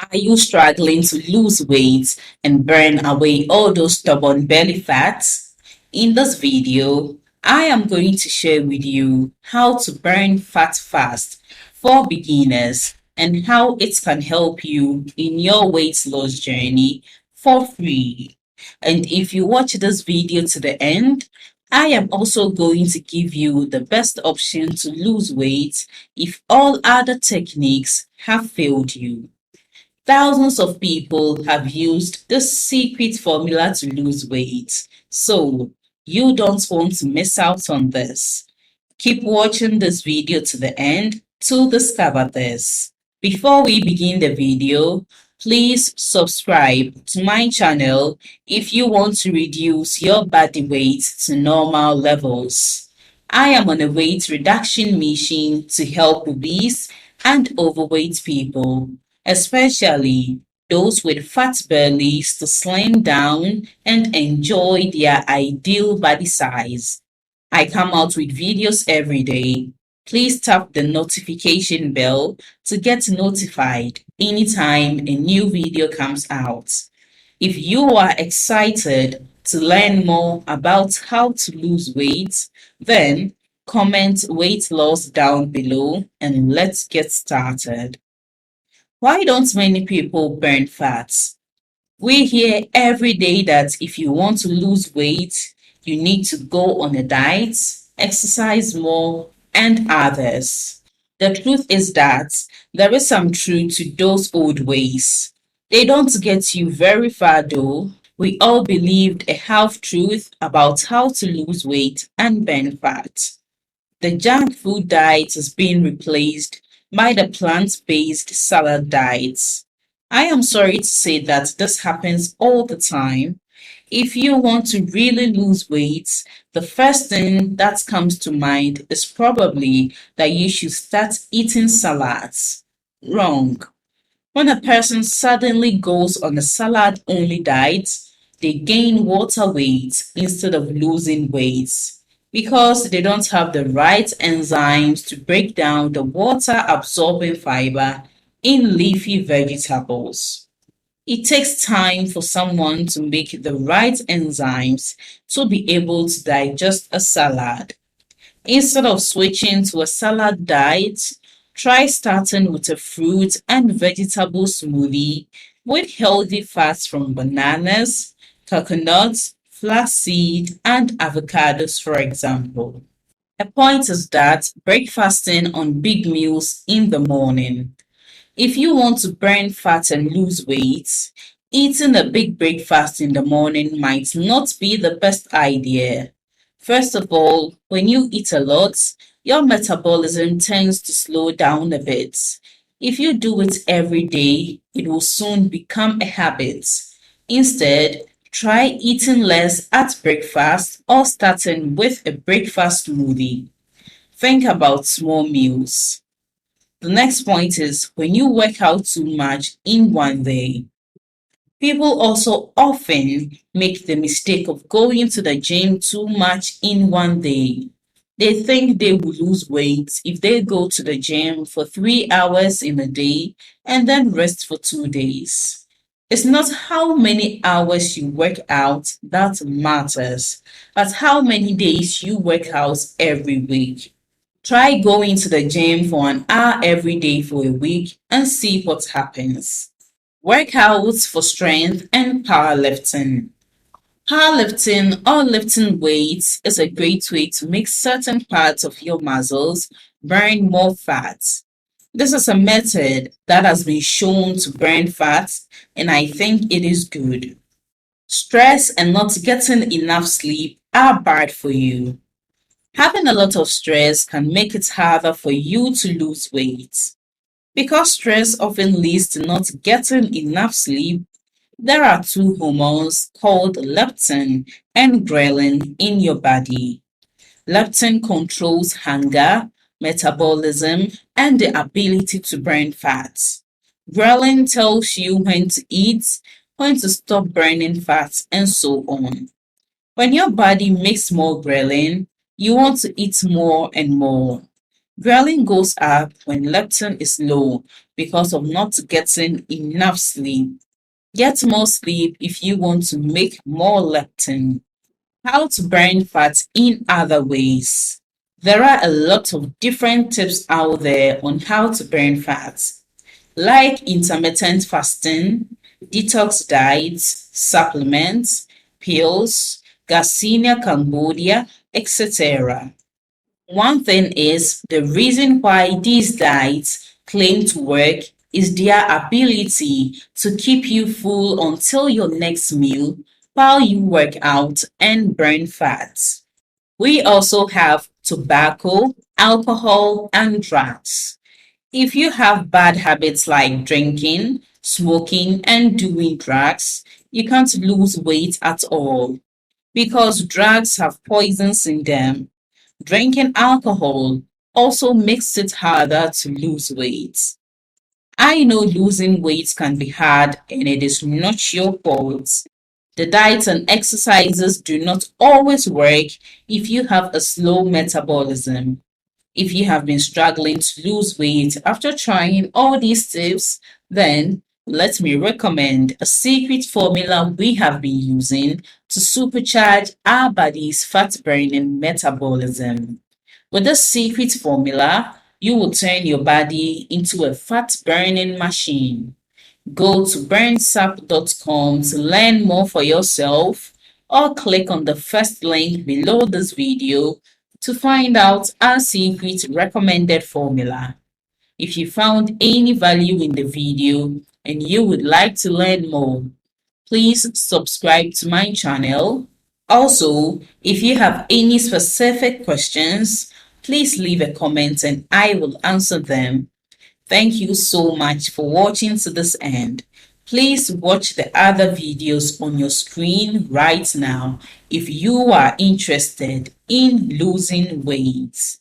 Are you struggling to lose weight and burn away all those stubborn belly fats? In this video, I am going to share with you how to burn fat fast for beginners and how it can help you in your weight loss journey for free. And if you watch this video to the end, I am also going to give you the best option to lose weight if all other techniques have failed you. Thousands of people have used this secret formula to lose weight, so you don't want to miss out on this. Keep watching this video to the end to discover this. Before we begin the video, please subscribe to my channel if you want to reduce your body weight to normal levels. I am on a weight reduction mission to help obese and overweight people, especially those with fat bellies, to slim down and enjoy their ideal body size. I come out with videos every day. Please tap the notification bell to get notified anytime a new video comes out. If you are excited to learn more about how to lose weight, then comment weight loss down below and let's get started. Why don't many people burn fat? We hear every day that if you want to lose weight, you need to go on a diet, exercise more, and others. The truth is that there is some truth to those old ways. They don't get you very far though. We all believed a half truth about how to lose weight and burn fat. The junk food diet is being replaced by the plant-based salad diets. I am sorry to say that this happens all the time. If you want to really lose weight, the first thing that comes to mind is probably that you should start eating salads. Wrong. When a person suddenly goes on a salad only diet, they gain water weight instead of losing weight because they don't have the right enzymes to break down the water absorbing fiber in leafy vegetables. It takes time for someone to make the right enzymes to be able to digest a salad. Instead of switching to a salad diet, try starting with a fruit and vegetable smoothie with healthy fats from bananas, coconuts, flaxseed, and avocados, for example. A point is that breakfasting on big meals in the morning. If you want to burn fat and lose weight, eating a big breakfast in the morning might not be the best idea. First of all, when you eat a lot, your metabolism tends to slow down a bit. If you do it every day, it will soon become a habit. Instead, try eating less at breakfast or starting with a breakfast smoothie. Think about small meals. The next point is when you work out too much in one day. People also often make the mistake of going to the gym too much in one day. They think they will lose weight if they go to the gym for 3 hours in a day and then rest for 2 days. It's not how many hours you work out that matters, but how many days you work out every week. Try going to the gym for an hour every day for a week and see what happens. Workouts for strength and powerlifting. Powerlifting or lifting weights is a great way to make certain parts of your muscles burn more fat. This is a method that has been shown to burn fat, and I think it is good. Stress and not getting enough sleep are bad for you. Having a lot of stress can make it harder for you to lose weight. Because stress often leads to not getting enough sleep, there are two hormones called leptin and ghrelin in your body. Leptin controls hunger, metabolism, and the ability to burn fat. Ghrelin tells you when to eat, when to stop burning fat, and so on. When your body makes more ghrelin, you want to eat more and more. Ghrelin goes up when leptin is low because of not getting enough sleep. Get more sleep if you want to make more leptin. How to burn fat in other ways. There are a lot of different tips out there on how to burn fat, like intermittent fasting, detox diets, supplements, pills, Garcinia Cambodia, etc. One thing is the reason why these diets claim to work is their ability to keep you full until your next meal while you work out and burn fat. We also have tobacco, alcohol, and drugs. If you have bad habits like drinking, smoking, and doing drugs, you can't lose weight at all because drugs have poisons in them. Drinking alcohol also makes it harder to lose weight. I know losing weight can be hard and it is not your fault. The diets and exercises do not always work if you have a slow metabolism. If you have been struggling to lose weight after trying all these tips, then let me recommend a secret formula we have been using to supercharge our body's fat burning metabolism. With this secret formula, you will turn your body into a fat burning machine. Go to burnsap.com to learn more for yourself or click on the first link below this video to find out our secret recommended formula. If you found any value in the video and you would like to learn more, please subscribe to my channel. Also, if you have any specific questions, please leave a comment and I will answer them. Thank you so much for watching to this end. Please watch the other videos on your screen right now if you are interested in losing weight.